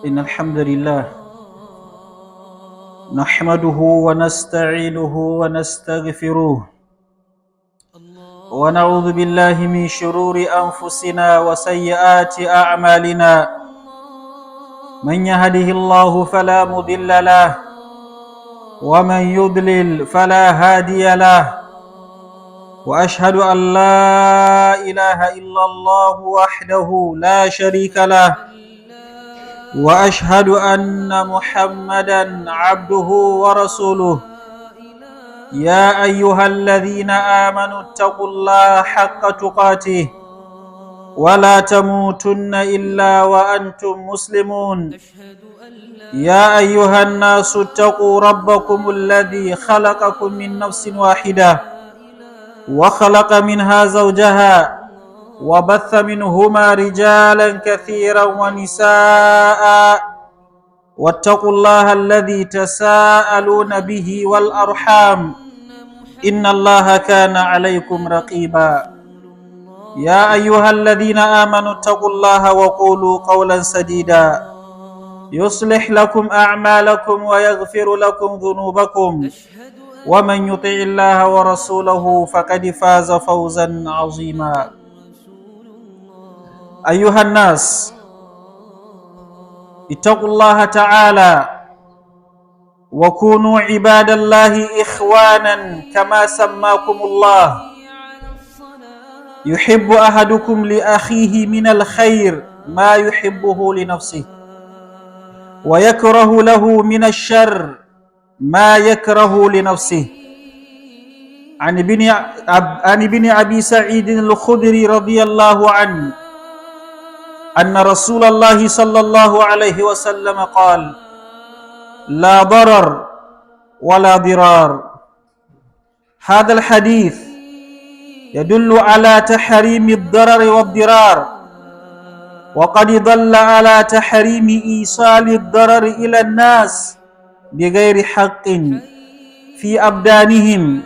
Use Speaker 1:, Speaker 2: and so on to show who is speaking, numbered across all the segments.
Speaker 1: إن الحمد لله نحمده ونستعينه ونستغفره ونعوذ بالله من شرور أنفسنا وسيئات أعمالنا من يهده الله فلا مضل له ومن يضلل فلا هادي له وأشهد أن لا إله إلا الله وحده لا شريك له وأشهد أن محمدًا عبده ورسوله يا أيها الذين آمنوا اتقوا الله حق تقاته ولا تموتن إلا وأنتم مسلمون يا أيها الناس اتقوا ربكم الذي خلقكم من نفس واحدة وخلق منها زوجها وبث منهما رجالا كثيرا ونساء واتقوا الله الذي تساءلون به والأرحام إن الله كان عليكم رقيبا يا أيها الذين آمنوا اتقوا الله وقولوا قولا سديدا يصلح لكم أعمالكم ويغفر لكم ذنوبكم ومن يطع الله ورسوله فقد فاز فوزا عظيما أيها الناس اتقوا الله تعالى وكونوا عباد الله إخوانا كما سماكم الله يحب أحدكم لأخيه من الخير ما يحبه لنفسه ويكره له من الشر ما يكره لنفسه عن ابن أبي سعيد الخدري رضي الله عنه أن رسول الله صلى الله عليه وسلم قال لا ضرر ولا ضرار. هذا الحديث يدل على تحريم الضرر والضرار، وقد دل على تحريم إيصال الضرر إلى الناس بغير حق في أبدانهم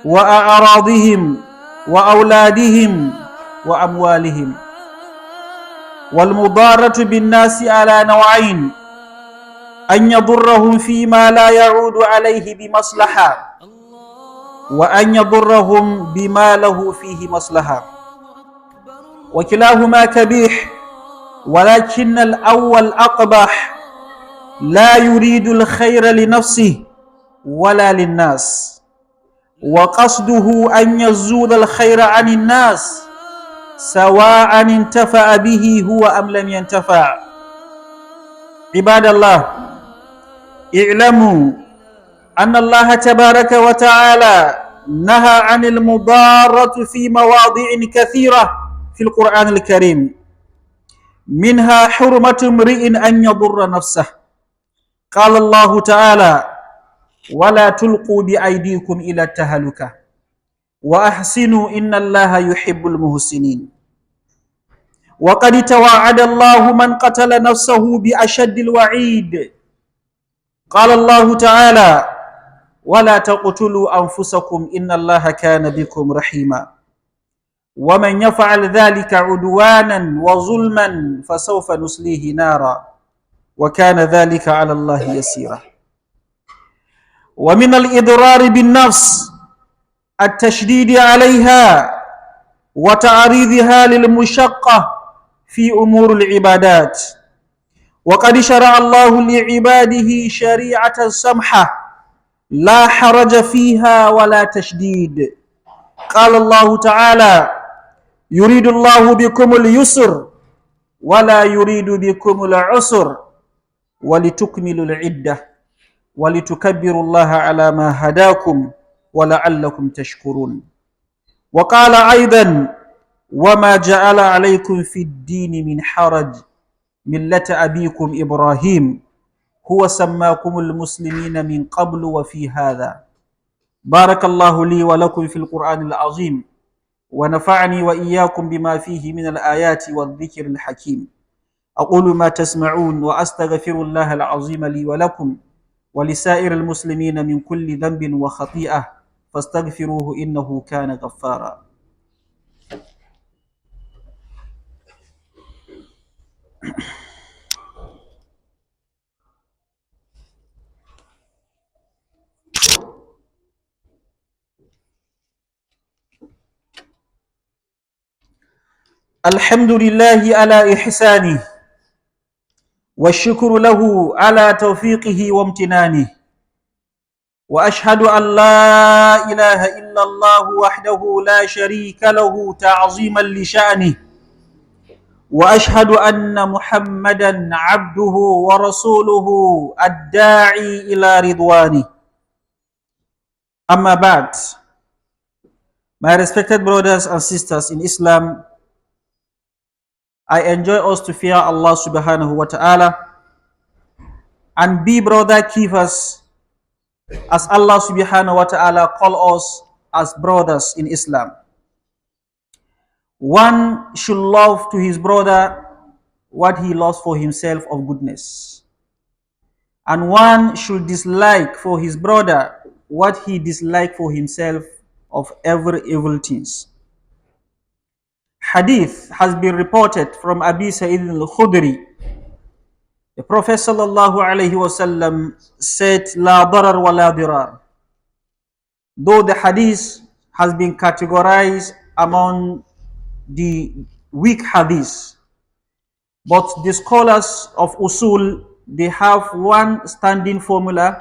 Speaker 1: وأعراضهم وأولادهم وأموالهم. والمضارة بالناس على نوعين: أن يضرهم فيما لا يعود عليه بمصلحة، وأن يضرهم بما له فيه مصلحة، وكلاهما كبيح، ولكن الأول أقبح، لا يريد الخير لنفسه ولا للناس، وقصده أن يزول الخير عن الناس سواء انتفع به هو أم لم ينتفع. عباد الله، اعلموا أن الله تبارك وتعالى نهى عن المضارة في مواضع كثيرة في القرآن الكريم، منها حرمة امرئ أن يضر نفسه. قال الله تعالى: ولا تلقوا بأيديكم إلى التهلكة وأحسنوا إن الله يحب المحسنين. وقد توعد الله من قتل نفسه بأشد الوعيد. قال الله تعالى: ولا تقتلوا أنفسكم إن الله كان بكم رحيما ومن يفعل ذلك عدوانا وظلما فسوف نصليه نارا وكان ذلك على الله يسيرا. ومن الإضرار بالنفس التشديد عليها وتعريضها للمشقة في أمور العبادات، وقد شرع الله لعباده شريعة سمحة لا حرج فيها ولا تشديد. قال الله تعالى: يريد الله بكم اليسر ولا يريد بكم العسر ولتكملوا العدة ولتكبروا الله على ما هداكم ولعلكم تشكرون. وقال أيضا: وما جعل عليكم في الدين من حرج ملة أبيكم إبراهيم هو سماكم المسلمين من قبل وفي هذا. بارك الله لي ولكم في القرآن العظيم، ونفعني وإياكم بما فيه من الآيات والذكر الحكيم. أقول ما تسمعون وأستغفر الله العظيم لي ولكم ولسائر المسلمين من كل ذنب وخطيئة فاستغفروه إنه كان غفارا. الحمد لله على إحسانه والشكر له على توفيقه وامتنانه وأشهد أن لا إله إلا الله وحده لا شريك له تعظيما لشأنه وأشهد أن محمدا عبده ورسوله الداعي إلى رضوانه. أما بعد, my respected brothers and sisters in Islam, I enjoy us to fear Allah subhanahu wa ta'ala and be brother keepers, as Allah subhanahu wa ta'ala call us as brothers in Islam. One should love to his brother what he loves for himself of goodness, and one should dislike for his brother what he dislikes for himself of every evil things. Hadith has been reported from Abi Sa'id al-Khudri. The Prophet sallallahu alaihi wasallam said, "La darar wa la dirar." Though the hadith has been categorized among the weak hadith, but the scholars of usul, they have one standing formula,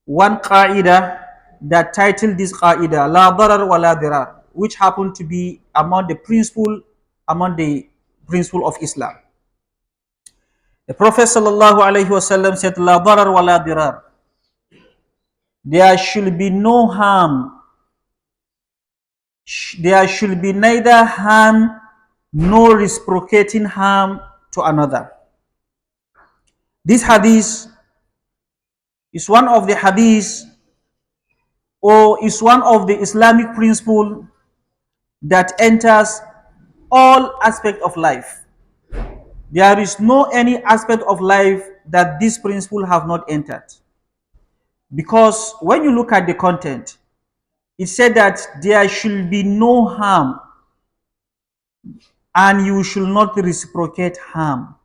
Speaker 1: one qaida that titled this qaida, "La darar wa la dirar," which happened to be among the principle of Islam. The Prophet sallallahu alaihi wasallam said, "La darar wa la dirar." There should be no harm. There should be neither harm nor reciprocating harm to another. This hadith is one of the hadiths, or is one of the Islamic principles that enters all aspects of life. There is no any aspect of life that this principle have not entered. Because when you look at the content, it said that there should be no harm and you should not reciprocate harm.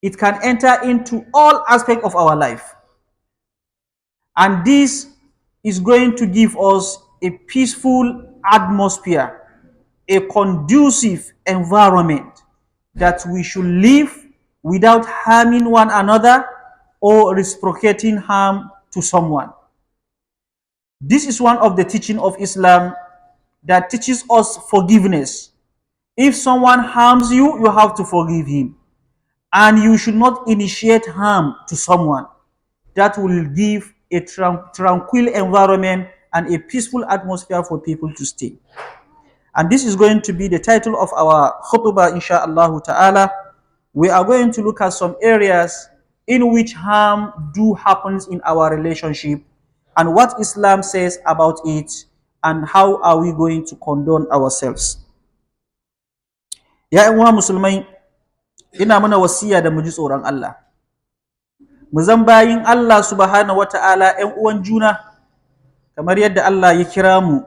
Speaker 1: It can enter into all aspects of our life. And this is going to give us a peaceful atmosphere, a conducive environment that we should live without harming one another or reciprocating harm to someone. This is one of the teaching of Islam that teaches us forgiveness. If someone harms you, you have to forgive him. And you should not initiate harm to someone. That will give a tranquil environment and a peaceful atmosphere for people to stay. And this is going to be the title of our khutbah, insha'Allah ta'ala. We are going to look at some areas in which harm do happens in our relationship and what Islam says about it and how are we going to condone ourselves. Ya uwa musulmai, ina mana wasiya da mu ji tsoron Allah. Mu zan bayin Allah subhanahu wata'ala ƴan uwan juna, kamar yadda Allah ya kira mu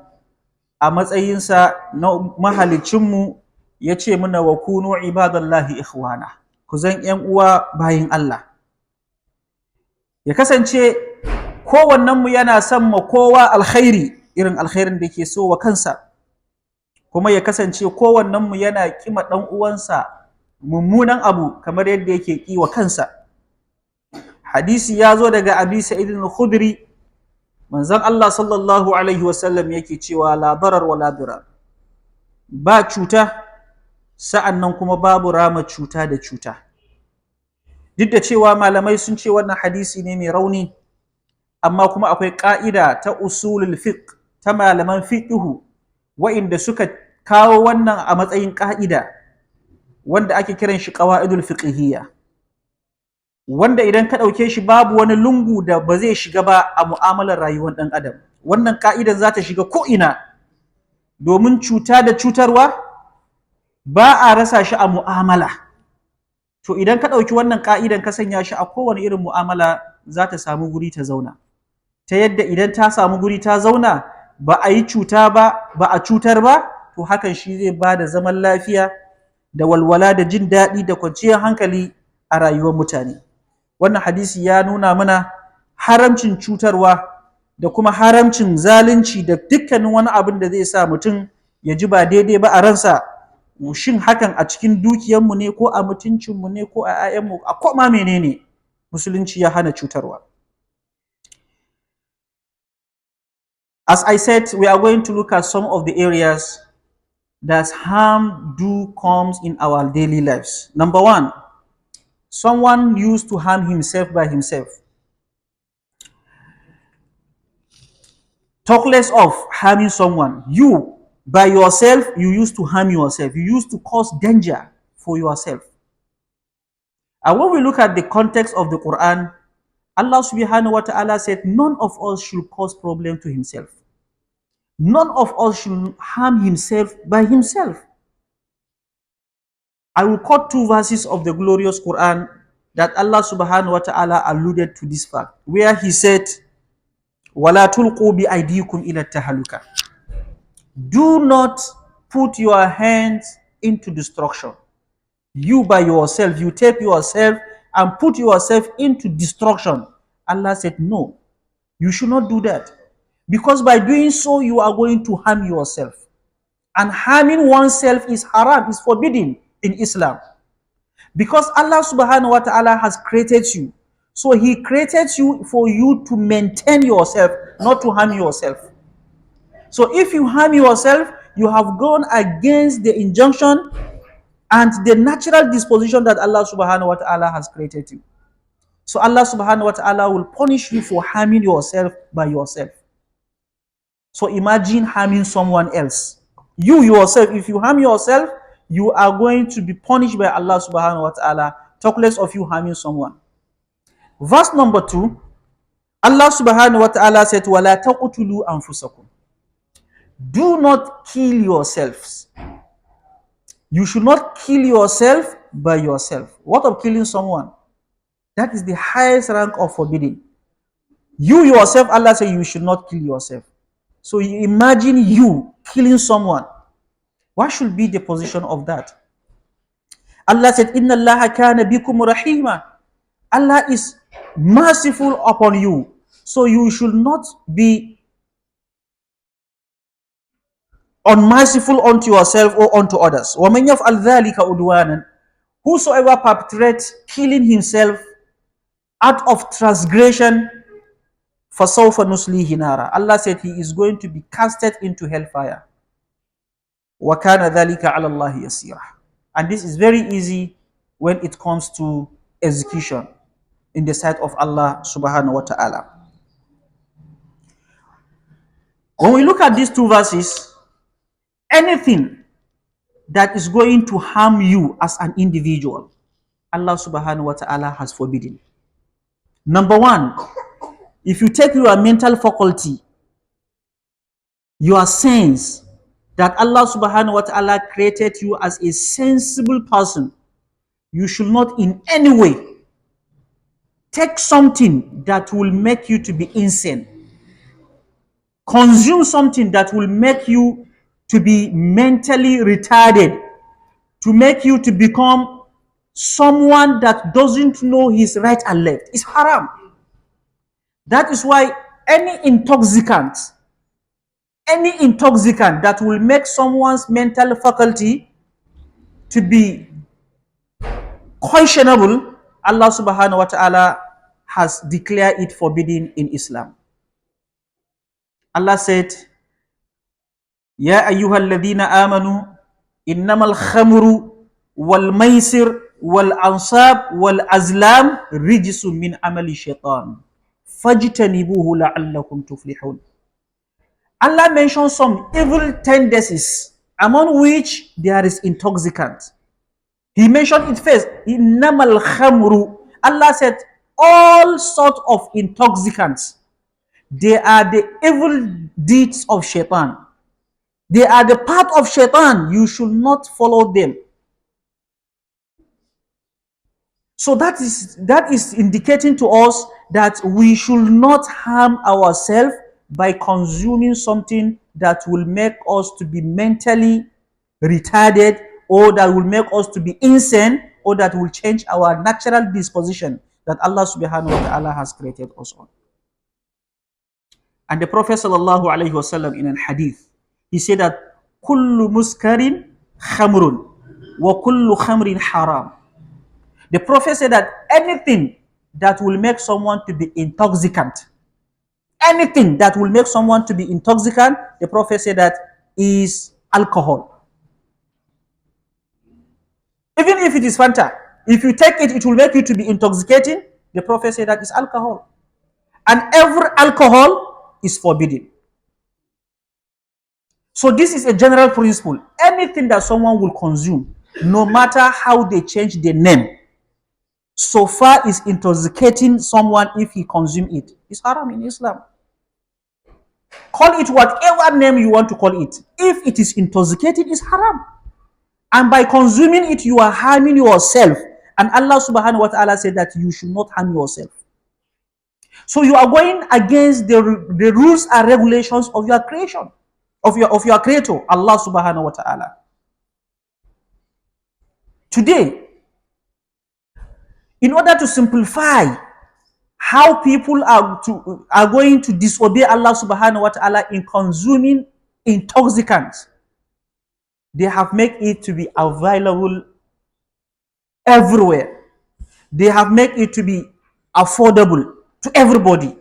Speaker 1: a matsayinsa na mahalicinmu, ya ce muna wa kunu ibadallahi ikhwana. Ku zan ƴan uwa bayin Allah. Ya kasance kowannenmu yana son ma kowa alkhairi, irin alkhairin da ke so wa kansa. Kuma ya kasance kowannenmu yana kima ɗan uwansa mummunan abu kamar yadda yake ƙi wa kansa. Hadisi ya zo daga Abi Sa'id al-Khudri, manzon Allah sallallahu alaihi wasallam yake cewa la darar wa la dirar. Ba cuta, sa'annan kuma babu rama cuta da cuta. Duk da cewa malamai sun ce wannan hadisi ne mai rauni, amma kuma akwai ƙa'ida ta usulul fiqh, ta malaman fiqhu, wa'inda suka kawo wannan a matsayin ƙa'ida, wanda ake kiran shi qawaidul fiqhiyya, wanda idan ka ɗauke shi babu wani lungu da ba zai shiga ba a mu'amalar rayuwar ɗan adam. Wannan ka'idan za ta shiga ko'ina, domin cuta da cutarwa ba a rasa shi a mu'amala. To idan ka ɗauki wannan ka'idan ka sanya shi a kowane irin mu'amala, za ta samu guri ta zauna, ta yadda idan ta samu guri ta zauna ba a yi cuta ba, ba a cutar ba, to hakan shi zai ba da zaman lafiya da walwala da jin daɗi da kwanciyar hankali a rayuwar mutane. Wannan hadisi ya nuna mana haramcin cutarwa da kuma haramcin zalunci da dukkanin wani abin da zai sa mutum ya ji ba daidai ba a ransa, shin hakan a cikin dukiyarmu ne ko a mutuncinmu ne ko a 'ya'yanmu a koma menene musulunci ya hana cutarwa. As I said, we are going to look at some of the areas that harm do comes in our daily lives. Number one, someone used to harm himself by himself. Talk less of harming someone. You, by yourself, you used to harm yourself. You used to cause danger for yourself. And when we look at the context of the Quran, Allah subhanahu wa ta'ala said, none of us should cause problem to himself. None of us should harm himself by himself. I will quote two verses of the glorious Quran that Allah subhanahu wa ta'ala alluded to this fact, where he said, وَلَا تُلْقُوا بِأَيْدِيكُمْ إِلَى التَّهَلُكَ. Do not put your hands into destruction. You by yourself, you take yourself and put yourself into destruction. Allah said, no, you should not do that. Because by doing so, you are going to harm yourself. And harming oneself is haram, is forbidden in Islam. Because Allah subhanahu wa ta'ala has created you. So he created you for you to maintain yourself, not to harm yourself. So if you harm yourself, you have gone against the injunction and the natural disposition that Allah subhanahu wa ta'ala has created you. So Allah subhanahu wa ta'ala will punish you for harming yourself by yourself. So imagine harming someone else. You yourself, if you harm yourself, you are going to be punished by Allah subhanahu wa ta'ala. Talk less of you harming someone. Verse number 2, Allah subhanahu wa ta'ala said, وَلَا تَقْتُلُوا أَنفُسَكُمْ. Do not kill yourselves. You should not kill yourself by yourself. What of killing someone? That is the highest rank of forbidding. You yourself, Allah said you should not kill yourself. So you imagine you killing someone. What should be the position of that? Allah said, Inna Allah kana bikum rahima. Allah is merciful upon you. So you should not be unmerciful unto yourself or unto others. وَمَنْ يَفْعَلْ ذَلِكَ عُدْوَانًا. Whosoever perpetrates killing himself out of transgression, فَسَوْفَ نُسْلِيهِ نَارًا. Allah said he is going to be casted into hellfire. وَكَانَ ذَلِكَ عَلَى اللَّهِ يَسِيرًا. And this is very easy when it comes to execution in the sight of Allah subhanahu wa ta'ala. When we look at these two verses, anything that is going to harm you as an individual, Allah subhanahu wa ta'ala has forbidden. Number one, if you take your mental faculty, your sense that Allah subhanahu wa ta'ala created you as a sensible person, you should not in any way take something that will make you to be insane. Consume something that will make you to be mentally retarded, to make you to become someone that doesn't know his right and left. It's haram. That is why any intoxicant that will make someone's mental faculty to be questionable, Allah subhanahu wa ta'ala has declared it forbidden in Islam. Allah said, Ya ayyuhal ladhina amanu, innamal khamru wal maisir wal ansab wal azlam rijsun min amali shaitan. Fajtanibuhu la'allakum tuflihun. Allah mentioned some evil tendencies, among which there is intoxicant. He mentioned it first, innamal khamru. Allah said, all sorts of intoxicants, they are the evil deeds of shaitan. They are the path of shaitan. You should not follow them. So that is indicating to us that we should not harm ourselves by consuming something that will make us to be mentally retarded, or that will make us to be insane, or that will change our natural disposition that Allah subhanahu wa ta'ala has created us on. And the Prophet sallallahu alaihi wasallam in a hadith, he said that kullu muskarin khamrun wa kullu khamrin haram. The Prophet said that anything that will make someone to be intoxicant, anything that will make someone to be intoxicant, the Prophet said that is alcohol. Even if it is Fanta, if you take it, it will make you to be intoxicating. The Prophet said that is alcohol. And every alcohol is forbidden. So this is a general principle. Anything that someone will consume, no matter how they change the name, so far is intoxicating someone if he consume it. It's haram in Islam. Call it whatever name you want to call it. If it is intoxicating, it's haram. And by consuming it, you are harming yourself. And Allah subhanahu wa ta'ala said that you should not harm yourself. So you are going against the rules and regulations of your creation, of your creator, Allah subhanahu wa ta'ala. Today, in order to simplify how people are going to disobey Allah subhanahu wa ta'ala in consuming intoxicants, they have made it to be available everywhere. They have made it to be affordable to everybody.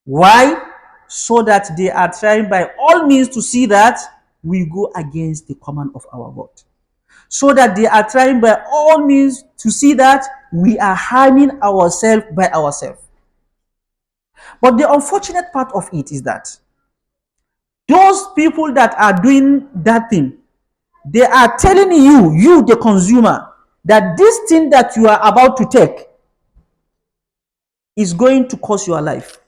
Speaker 1: Why? So that they are trying by all means to see that we go against the command of our God. So that they are trying by all means to see that we are harming ourselves by ourselves. But the unfortunate part of it is that those people that are doing that thing, they are telling you the consumer, that this thing that you are about to take is going to cost your life.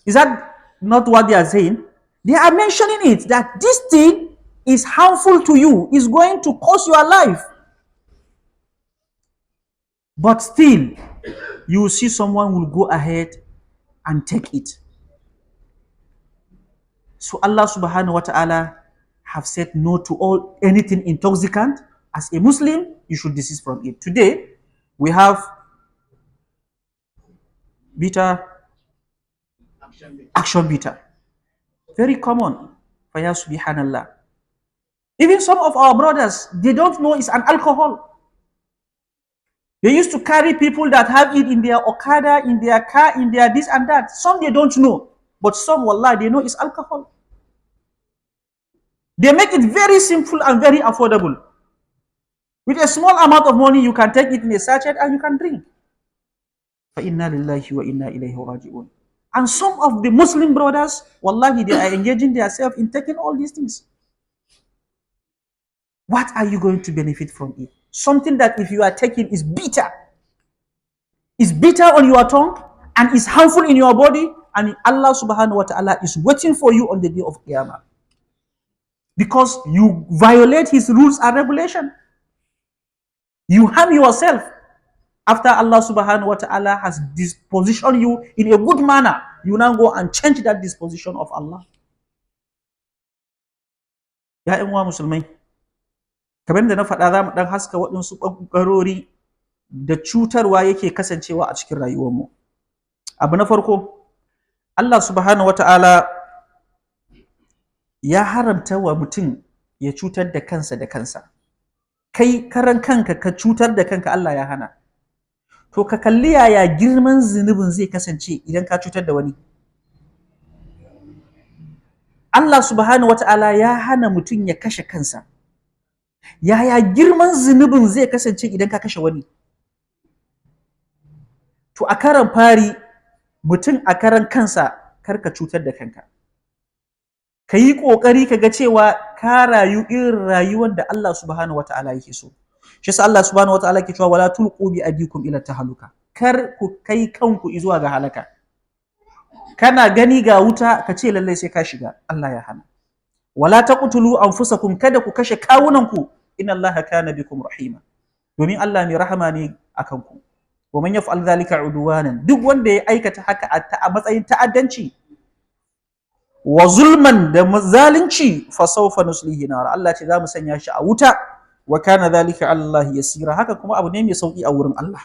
Speaker 1: Is that not what they are saying? They are mentioning it, that this thing is harmful to you, is going to cost your life. But still, you will see someone will go ahead and take it. So Allah subhanahu wa ta'ala have said no to anything intoxicant. As a Muslim, you should desist from it. Today, we have bitter, action bitter. Very common. Faya subhanallah. Even some of our brothers, they don't know it's an alcohol. They used to carry people that have it in their Okada, in their car, in their this and that. Some they don't know. But some, wallah, they know it's alcohol. They make it very simple and very affordable. With a small amount of money, you can take it in a sachet and you can drink. فَإِنَّا لِلَّهِ وَإِنَّا إِلَيْهِ رَاجِعُونَ. And some of the Muslim brothers, wallahi, they are engaging themselves in taking all these things. What are you going to benefit from it? Something that if you are taking is bitter on your tongue and is harmful in your body, and Allah subhanahu wa ta'ala is waiting for you on the day of Qiyamah. Because you violate his rules and regulation. You harm yourself after Allah subhanahu wa ta'ala has dispositioned you in a good manner. You now go and change that disposition of Allah. Ya ƴan uwa musulmai, kamar da na faɗa za mu ɗan haska waɗansu ɓangarori da cutarwa yake kasancewa a cikin rayuwarmu. Abu na farko, Allah subhanahu wa ta'ala ya haramta wa mutum ya cutar da kansa da kansa. Kai karan kanka ka cutar da kanka, Allah ya hana. To ka kalli yaya girman zunubin zai kasance idan ka cutar da wani. Allah subhanahu wa ta'ala ya hana mutum ya kashe kansa. Yaya girman zunubin zai kasance idan ka kashe wani? To a karan fari, mutum a karan kansa kar ka cutar da kanka. Ka yi ƙoƙari ka ga cewa ka rayu irin rayuwar da Allah subhanahu wa ta'ala yake so. Shi yasa Allah subhanahu wa ta'ala ke cewa wala tulqu bi aydikum ila tahaluka. Kar ku kai kanku zuwa ga halaka. Kana gani ga wuta ka ce lallai sai ka shiga. Allah ya hana. Wala taqtulu anfusakum, kada ku kashe kawunanku. Inna Allaha kana bikum rahima. Domin Allah mai rahama ne akan ku. Wa man yaf'al dhalika udwanan, duk wanda ya aikata haka a matsayin ta'addanci wa zulman da zalunci, fa sawfa nuslihi nar, Allah ce za mu sanya shi a wuta. Wa kana dhalika Allah yasira, haka kuma abu ne mai sauki a wurin Allah.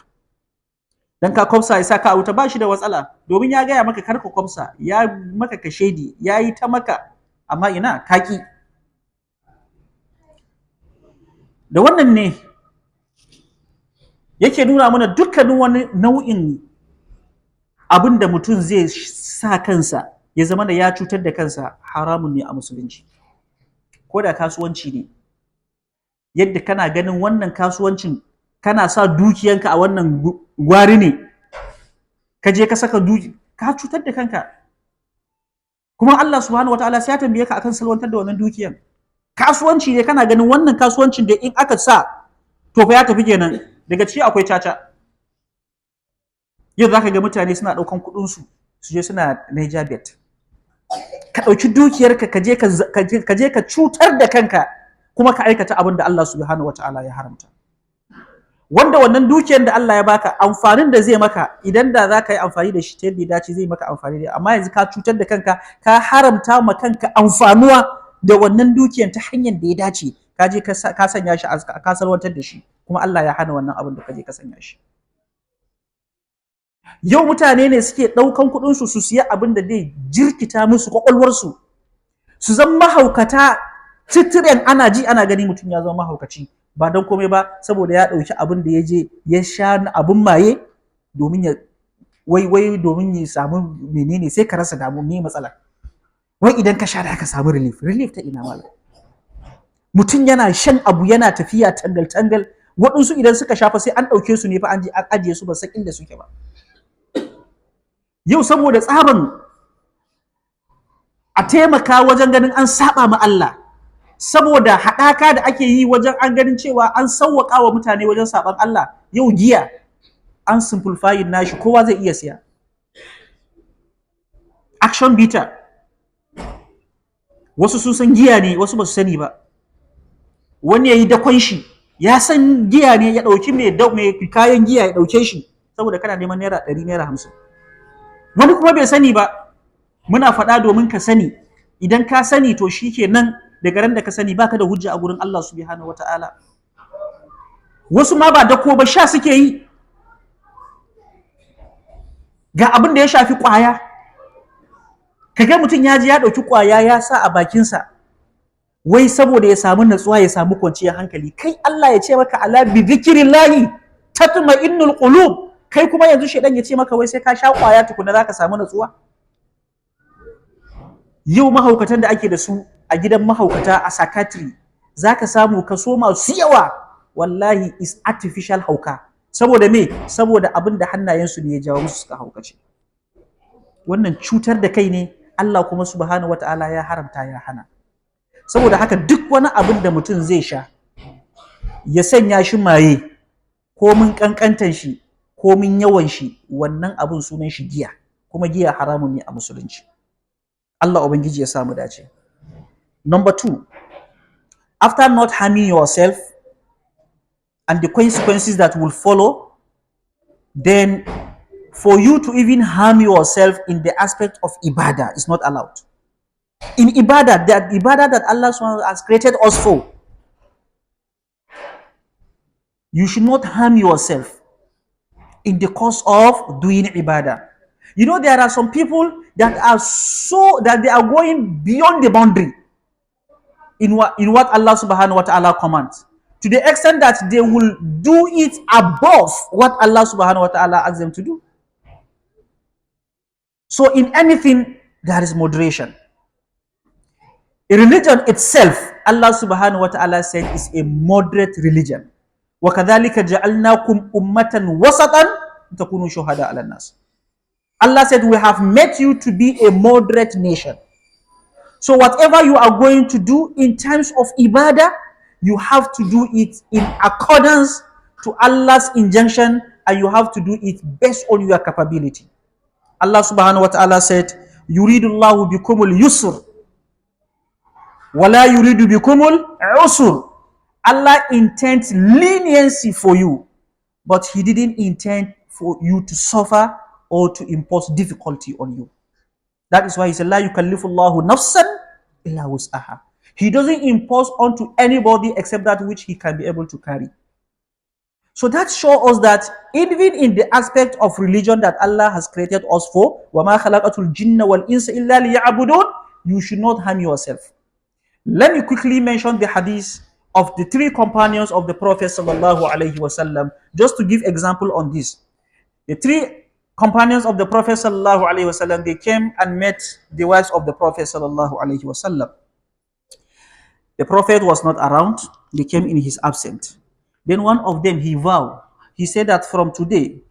Speaker 1: Dan ka kwamsa ya saka a wuta ba shi da matsala, domin ya gaya maka kar ka kwamsa, ya maka kashedi, ya yi ta maka, amma ina kaki. da wannan ne yake nuna mana dukkanin wani nau'in abin da mutum zai sa kansa ya zama da ya cutar da kansa haramun ne a musulunci. Ko da kasuwanci ne, yadda kana ganin wannan kasuwancin kana sa dukiyanka a wannan gwari ne, ka je ka saka ka cutar da kanka. Kuma Allah subhanahu wataala sai ya tambaye ka akan salwantar da wannan dukiyan. Kasuwanci ne kana ganin wannan kasuwancin da in aka sa to fa ya tafi kenan, daga ciki akwai caca. Yau zaka ga mutane suna ɗaukan kuɗin su je suna Niger bet. Ka ɗauki dukiyarka ka je ka cutar da kanka kuma ka aikata abin da Allah subhanahu wataala ya haramta. Wanda wannan dukiyar da Allah ya baka, amfanin da zai maka idan da za ka yi amfani da shi ta yadda ya dace zai maka amfani da, amma yanzu ka cutar da kanka, ka haramta ma kanka amfanuwa da wannan dukiyar ta hanyar da ya dace, ka je ka sanya shi ka salwantar da shi, kuma Allah ya hana wannan abin da ka je ka sanya shi. Yau mutane ne suke ɗaukan kuɗinsu su siya abin da zai jirkita musu kwakwalwarsu, su zama mahaukata titiren, ana ji ana gani mutum ya zama mahaukaci, ba don komai ba saboda ya ɗauki abin da ya je ya sha abin maye domin ya domin ya samu menene, sai ka rasa damu me matsala. Wai idan ka sha da ka samu relief ta ina malam? Mutum yana shan abu yana tafiya tangal waɗansu idan suka shafa sai an ɗauke su ne fa an je an ajiye su ba san inda suke ba. Yau saboda tsaban a taimaka wajen ganin an saba ma Allah, saboda haɗaka da ake yi wajen an ganin cewa an sauwaƙa wa mutane wajen saɓan Allah, yau giya an simplifying nashi, kowa zai iya siya. Action bitter, wasu sun san giya ne, wasu ba su sani ba. Wani ya yi dakon shi, ya san giya ne, ya ɗauki mai kayan giya ya ɗauke shi saboda kana neman naira 100, naira 50. Wani kuma bai sani ba. Muna faɗa domin ka sani, idan ka sani to shi ke nan, daga ran da ka sani baka da hujja a gurin Allah subhanahu wata'ala. Wasu ma ba dako ba, sha suke yi. Ga abin da ya shafi ƙwaya, kaga mutum ya ji ya ɗauki ƙwaya ya sa a bakinsa, wai saboda ya samu natsuwa, ya samu kwanciyar hankali. Kai Allah ya ce maka ala bi zikrillahi tatma'innul qulub, kai kuma yanzu shedan ya ce maka wai sai ka sha ƙwaya tukuna zaka samu natsuwa. Yau mahaukatan da ake da su a gidan mahaukata a psychiatry, zaka samu kaso masu yawa wallahi is artificial hauka. Saboda me? Saboda abin da hannayensu ne ya jawo musu suka haukace. Wannan cutar da kai ne, Allah kuma subhanahu wata'ala ya haramta, ya hana. Saboda haka duk wani abin da mutum zai sha ya sanya shi maye, ko mun kankantan shi ko mun yawan shi, wannan abin sunan shi giya, kuma giya haramun ne a musulunci. Allah ubangiji ya samu dace. Number 2, after not harming yourself and the consequences that will follow, then for you to even harm yourself in the aspect of ibadah is not allowed. In ibadah, that Allah SWT has created us for, you should not harm yourself in the course of doing ibadah. You know, there are some people that they are going beyond the boundary in what Allah subhanahu wa ta'ala commands, to the extent that they will do it above what Allah subhanahu wa ta'ala asks them to do. So in anything, there is moderation. A religion itself, Allah subhanahu wa ta'ala said, is a moderate religion. وَكَذَلِكَ جَعَلْنَاكُمْ أُمَّةً وَسَطًا لِتَكُونُوا شُهَدَاءَ عَلَى النَّاسِ. Allah said, we have made you to be a moderate nation. So whatever you are going to do in terms of ibadah, you have to do it in accordance to Allah's injunction, and you have to do it based on your capability. Allah subhanahu wa ta'ala said, يُرِيدُ اللَّهُ بِكُمُ الْيُسْرِ وَلَا يُرِيدُ بِكُمُ الْعُسْرِ. Allah intends leniency for you, but He didn't intend for you to suffer or to impose difficulty on you. That is why He said, لَا يُكَلِّفُ اللَّهُ نَفْسًا إِلَّا وُسْعَهَا. He doesn't impose onto anybody except that which he can be able to carry. So that shows us that even in the aspect of religion that Allah has created us for, وَمَا خَلَقَتُ الْجِنَّ وَالْإِنسَ إِلَّا لِيَعْبُدُونَ, you should not harm yourself. Let me quickly mention the hadith of the three companions of the Prophet sallallahu alaihi wasallam. Just to give example on this, the three companions of the Prophet sallallahu alaihi wasallam, they came and met the wives of the Prophet sallallahu alaihi wasallam. The Prophet was not around. They came in his absence. Then one of them, he vowed. He said that from today,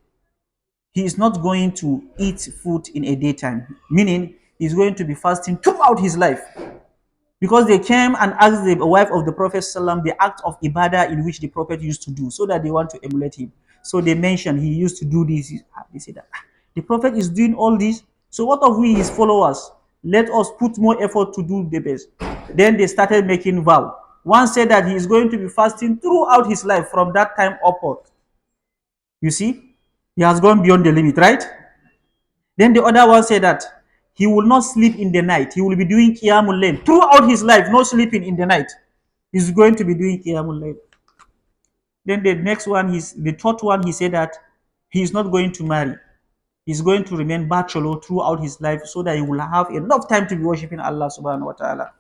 Speaker 1: he is not going to eat food in a daytime, meaning he's going to be fasting throughout his life. Because they came and asked the wife of the Prophet Sallam the act of ibadah in which the Prophet used to do, so that they want to emulate him. So they mentioned he used to do this. They said that the Prophet is doing all this. So what of we, his followers? Let us put more effort to do the best. Then they started making vow. One said that he is going to be fasting throughout his life from that time upward. You see, he has gone beyond the limit, right? Then the other one said that he will not sleep in the night. He will be doing Qiyamul Layl throughout his life, not sleeping in the night. He's going to be doing Qiyamul Layl. Then the next one, the third one, he said that he is not going to marry. He's going to remain bachelor throughout his life so that he will have enough time to be worshiping Allah subhanahu wa ta'ala.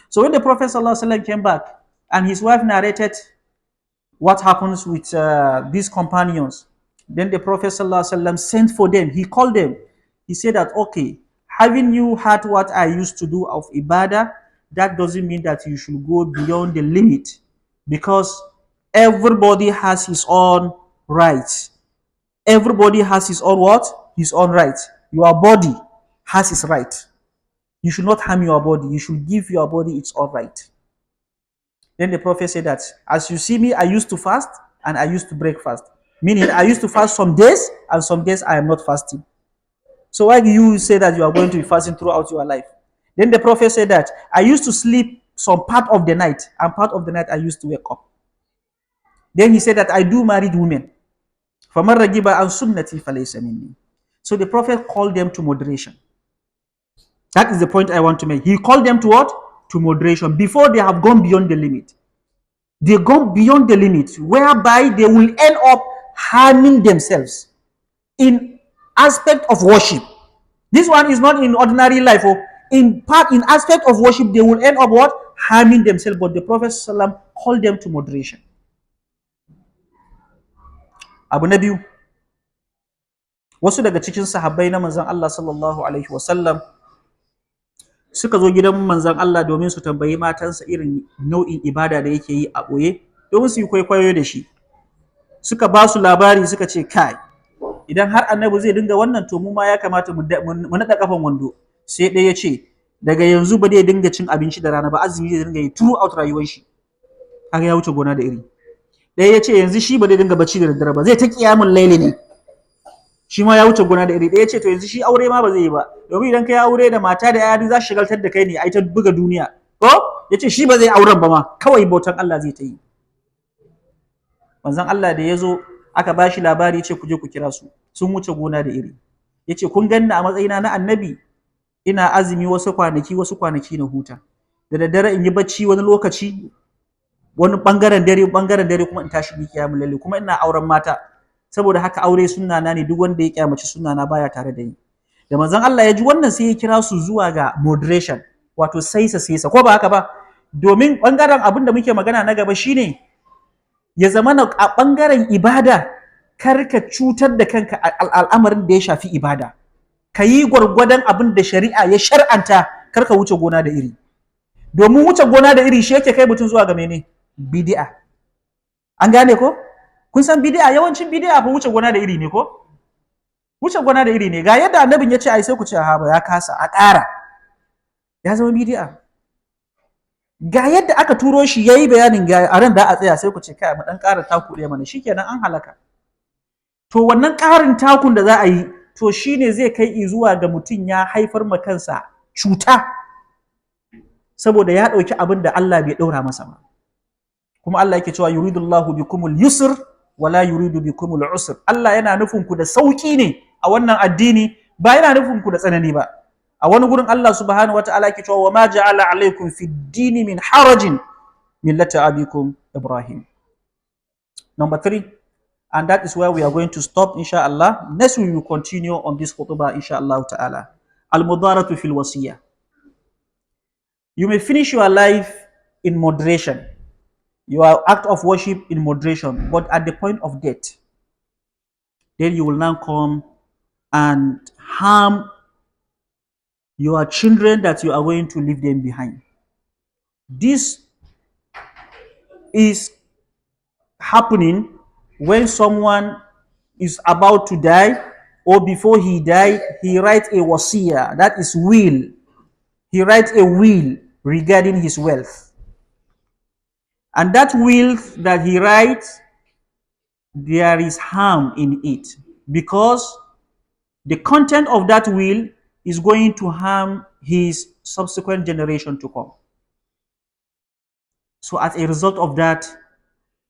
Speaker 1: So when the Prophet sallallahu alaihi wasallam came back and his wife narrated what happens with these companions, then the Prophet ﷺ sent for them. He called them. He said that, okay, having you heard what I used to do of ibadah, that doesn't mean that you should go beyond the limit, because everybody has his own rights. Everybody has his own what? His own rights. Your body has its right. You should not harm your body. You should give your body its own right. Then the Prophet said that, as you see me, I used to fast and I used to break fast. Meaning, I used to fast some days and some days I am not fasting. So why do you say that you are going to be fasting throughout your life? Then the Prophet said that, I used to sleep some part of the night and part of the night I used to wake up. Then he said that I do married women. فَمَنْ رَغِبَ عَنْ سُنَّتِي فَلَيْسَ مِنِّي. So the Prophet called them to moderation. That is the point I want to make. He called them to what? To moderation, before they have gone beyond the limit. They go beyond the limit, whereby they will end up harming themselves in aspect of worship. This one is not in ordinary life. In aspect of worship, they will end up what? Harming themselves. But the Prophet ﷺ called them to moderation. Abu na biyu, wasu daga cikin sahabbai na manzon Allah sallallahu alaihi wasallam suka zo gidan manzon Allah domin su tambayi matansa irin nau'in ibada da yake yi a ɓoye, domin su yi kwaikwayo da shi. Suka ba su labari, suka ce, kai, idan har annabi zai dinga wannan, to mu ma ya kamata mu naɗa kafan wando. Sai ɗaya ya ce, daga yanzu ba zai dinga cin abinci da rana ba, azumi zai dinga yi throughout rayuwar shi. Haka ya wuce gona da iri. Ɗaya ya ce yanzu shi ba zai dinga bacci da daddare ba, zai ta kiyamun laili ne. Shi ma ya wuce gona da iri. Ɗaya ya ce to yanzu shi aure ma ba zai yi ba, domin idan ka yi aure da mata da yaya za su shigaltar da kai ne, ai ta buga duniya. Ko ya ce shi ba zai auren ba ma, kawai bautan Allah zai ta yi. Manzon Allah da ya zo aka ba shi labari, ce ku je ku kira su, sun wuce gona da iri. Ya ce kun ganni a matsayina na annabi, ina azumi wasu kwanaki na huta, da daddare in yi bacci wani lokaci, wani bangaren dare kuma in tashi ni kiyamul laili, kuma ina auren mata. Saboda haka aure sunna na ne, duk wanda ya kyamaci sunna na baya tare da ni. Da manzon Allah ya ji wannan, sai ya kira su zuwa ga moderation, wato saisa, ko ba haka ba? Domin bangaren abin da muke magana na gaba shine ya zama a bangaren ibada kar ka cutar da kanka al'amarin da ya shafi ibada. Ka yi gwargwadon abin da shari'a ya shar'anta, kar ka wuce gona da iri. Domin wuce gona da iri shi yake kai mutum zuwa ga mene? Bid'a. An gane ko? Kun san bid'a, yawancin bid'a fa wuce gona da iri ne ko? Wuce gona da iri ne. Ga yadda annabin ya ce ai, sai ku ce ha ba ya kasa, a ƙara. Ya zama bid'a. Ga yadda aka turo shi yayi bayanin ga a ran da a tsaya, sai ku ce kai mu dan ƙara taku ɗaya mana, shikenan an halaka. To wannan ƙarin takun da za a yi, to shine zai kai zuwa ga mutum ya haifar ma kansa cuta, saboda ya ɗauki abin da Allah bai ɗaura masa ba. Kuma Allah yake cewa yuridullahu bikumul yusr wala yuridu bikumul usr. Allah yana nufin ku da sauki ne a wannan addini, ba yana nufin ku da tsanani ba. A wani gurin Allah subhanahu wataala yake cewa wa ma ja'ala alaikum fid dini min harajin millata abikum Ibrahim. Number 3, and that is where we are going to stop, inshallah. Next we will continue on this khutbah, inshallah ta'ala. Al-mudaratu fil wasiyah. You may finish your life in moderation. your act of worship in moderation, but at the point of death, then you will now come and harm your children that you are going to leave them behind. This is happening when someone is about to die, or before he die, he writes a wasiya, that is will. He writes a will regarding his wealth. And that will that he writes, there is harm in it, because the content of that will is going to harm his subsequent generation to come. So as a result of that,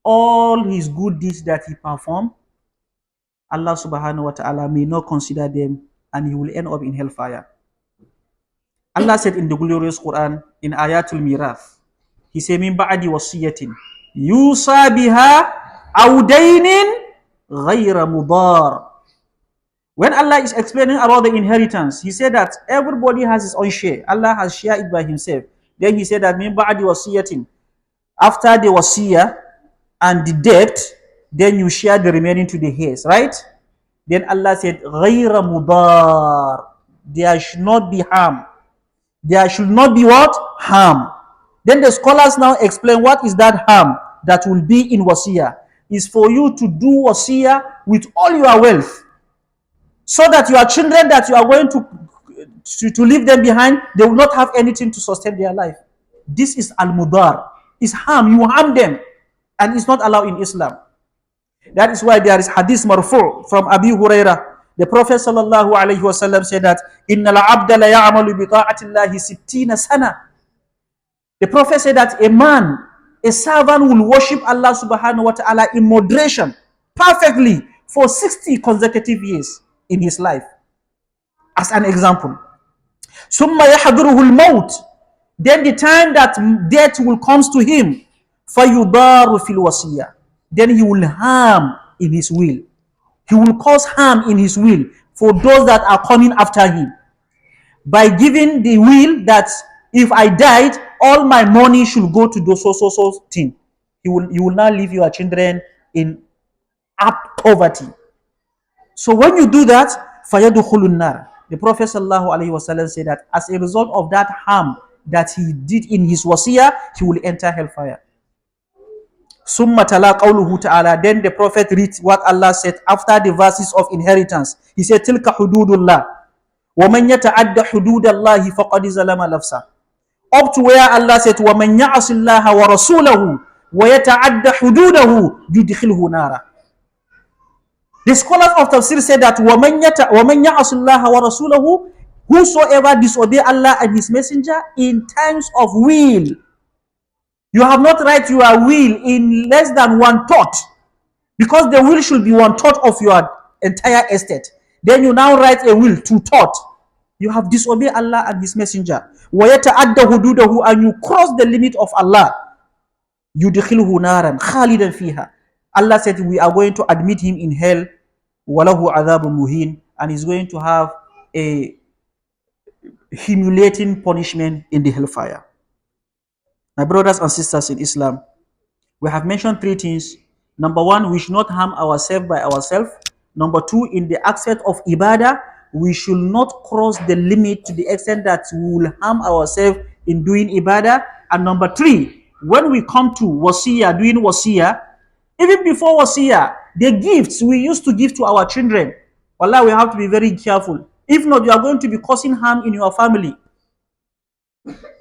Speaker 1: all his good deeds that he performed, Allah subhanahu wa ta'ala may not consider them, and he will end up in hellfire. Allah said in the glorious Quran, in Ayatul Mirath, he said, Min ba'di wasiyatin yusa biha awdainin ghayra mudar. When Allah is explaining about the inheritance, he said that everybody has his own share. Allah has shared it by himself. Then he said that Min ba'di wasiyatin, after the wasiyah and the debt, then you share the remaining to the heirs, right? Then Allah said, غَيْرَ مُضَارٍ, there should not be harm. There should not be what? Harm. Then the scholars now explain what is that harm that will be in wasiyah. Is for you to do wasiyah with all your wealth, so that your children that you are going to leave them behind, they will not have anything to sustain their life. This is al-mudar. It's harm. You harm them. And it's not allowed in Islam. That is why there is hadith marfu' from Abi Huraira. The Prophet sallallahu alaihi wasallam said that Inna al-abda la ya'malu bi ta'atillahi sittina sana. The Prophet said that a servant will worship Allah subhanahu wa ta'ala in moderation, perfectly, for 60 consecutive years in his life. As an example. Summa yahduruhu al-maut. Then the time that death will comes to him, fayudaru fil wasiyah. Then he will harm in his will. He will cause harm in his will for those that are coming after him, by giving the will that if I died, all my money should go to those so thing. You will not leave your children in poverty. So when you do that, fayadukhulun nar. The Prophet sallallahu alaihi wasallam said that as a result of that harm that he did in his wasiyah, he will enter hellfire. Summa tala qawluhu ta'ala. Then the Prophet reads what Allah said after the verses of inheritance. He said, Tilka hududullah. Wa man yata'adda hududallahi faqad zalama nafsa. Up to where Allah said, Wa man ya'asillaha wa rasulahu wa yata'adda hududahu yudkhilhu nara. The scholars of tafsir said that wa man ya'asillaha wa rasulahu, whosoever disobey Allah and his messenger in times of will. You have not write your will in less than 1/3, because the will should be 1/3 of your entire estate. Then you now write a will 2/3. You have disobeyed Allah and his messenger. وَيَتَعَدَّ hududahu, and you cross the limit of Allah. يُدْخِلْهُ نَارًا خَالِدًا فِيهَا. Allah said we are going to admit him in hell. وَلَهُ عَذَابٌ مُهِينٌ, and he's going to have a humiliating punishment in the hellfire. My brothers and sisters in Islam, we have mentioned 3 things. Number 1, we should not harm ourselves by ourselves. Number 2, in the aspect of ibadah, we should not cross the limit to the extent that we will harm ourselves in doing ibadah. And number 3, when we come to wasiyah, doing wasiyah, even before wasiyah, the gifts we used to give to our children, wallah, we have to be very careful. If not, you are going to be causing harm in your family.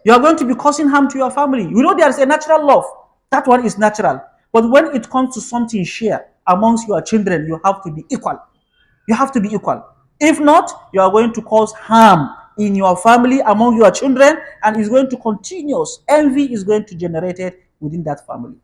Speaker 1: You are going to be causing harm to your family. You know there is a natural love. That one is natural. But when it comes to something shared amongst your children, you have to be equal. You have to be equal. If not, you are going to cause harm in your family, among your children, and it's going to continue. Envy is going to generate it within that family.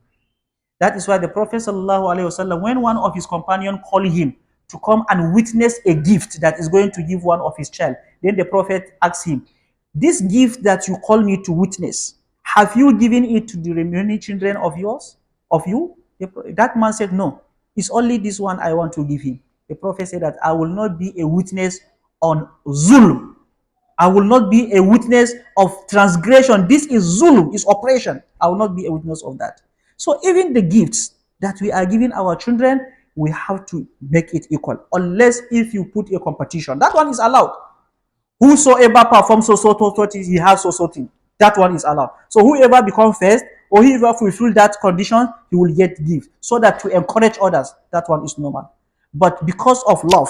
Speaker 1: That is why the Prophet ﷺ, when one of his companions called him to come and witness a gift that is going to give one of his child, then the Prophet asked him, this gift that you call me to witness, have you given it to the remaining children of yours? Of you? That man said, no. It's only this one I want to give him. The Prophet said that I will not be a witness on zulm. I will not be a witness of transgression. This is zulm, is oppression. I will not be a witness of that. So even the gifts that we are giving our children, we have to make it equal. Unless if you put a competition, that one is allowed. Whosoever performs so he has so thing. That one is allowed. So whoever becomes first or whoever fulfill that condition, he will get gift. So that to encourage others, that one is normal. But because of love,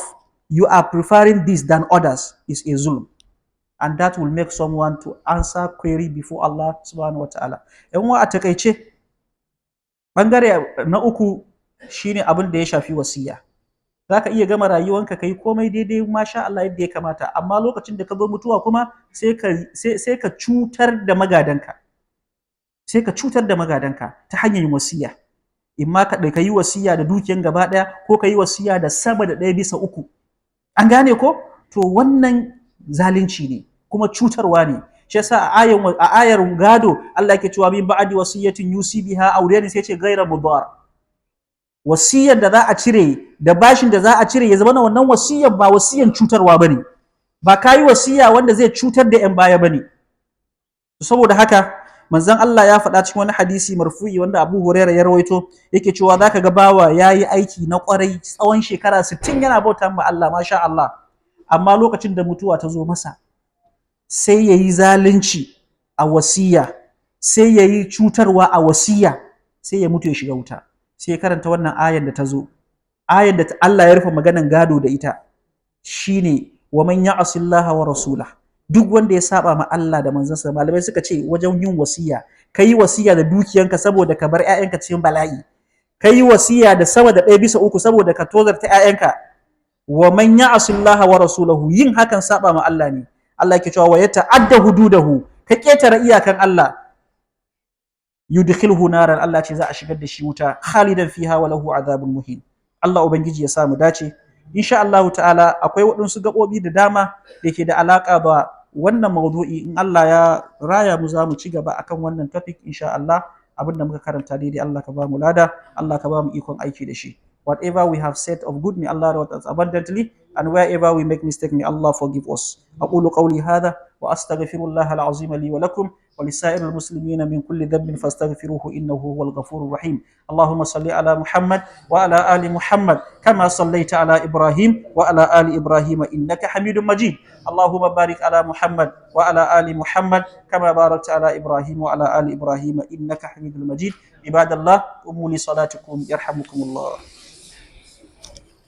Speaker 1: you are preferring this than others is a zulm. And that will make someone to answer query before Allah subhanahu wa ta'ala. Yan wa a takaice, bangare na uku shine abin da ya shafi wasiya. Za ka iya gama rayuwanka ka yi komai daidai masha Allah yadda ya kamata, amma lokacin da ka zo mutuwa kuma sai ka cutar da magadanka. Sai ka cutar da magadanka ta hanyar wasiya. In ma ka yi wasiya da dukiyan gaba ɗaya ko ka yi wasiya da sama da 1/3. An gane ko? To wannan zalunci ne kuma cutarwa ne. Shi yasa a ayar gado Allah yake cewa min ba'di wasiyatin yusi biha aw dayn, sai ce ghayra mudar. Wasiyar da za a cire da bashin da za a cire ya zama wannan wasiyar ba wasiyar cutarwa bane, ba kayi wasiya wanda zai cutar da yan baya bane. Saboda haka manzon Allah ya faɗa cikin wani hadisi marfu'i wanda Abu Hurairah ya rawaito, yake cewa zaka ga bawa yayi aiki na kwarai tsawon shekara 60 yana bauta ma Allah masha Allah, amma lokacin da mutuwa ta zo masa sai yayi zalunci a wasiya, sai yayi cutarwa a wasiya, sai ya mutu ya shiga wuta. Sai karanta wannan ayar da ta zo, ayar da Allah ya rufe maganan gado da ita shine wa man ya'si Allah wa rasulah, duk wanda ya saba ma Allah da manzansa. Malamai suka ce wajen yin wasiya, kai wasiya da dukiyanka saboda ka bar ƴaƴanka cikin bala'i, kai wasiya da sama da 1/3 saboda ka tozarta ƴaƴanka. Wa man ya'si Allah wa rasulahu, yin hakan saba ma Allah ne. Allah yake cewa wa yata'adda hududahu, ka ketare iyakan Allah, yudkhilhu naran, Allah ce za a shigar da shi wuta, khalidan fiha wa lahu adhabun muhin. Allah ubangiji ya sa mu dace. Insha Allah ta'ala akwai waɗansu gaɓoɓi da dama da ke da alaƙa da wannan maudu'i. In Allah ya raya mu za mu ci gaba akan wannan topic insha Allah. Abin da muka karanta daidai Allah ka ba mu lada, Allah ka ba mu ikon aiki da shi. Whatever we have said of good, may Allah reward us abundantly, and wherever we make mistake, may Allah forgive us. أقول قولي هذا وأستغفر الله العظيم لي ولكم ولسائر المسلمين من كل ذنب فاستغفروه إنه هو الغفور الرحيم. اللهم صل على محمد وعلى آل محمد كما صليت على إبراهيم وعلى آل إبراهيم إنك حميد مجيد. اللهم بارك على محمد وعلى آل محمد كما باركت على إبراهيم وعلى آل إبراهيم إنك حميد مجيد. عباد الله قوموا لصلاتكم يرحمكم الله.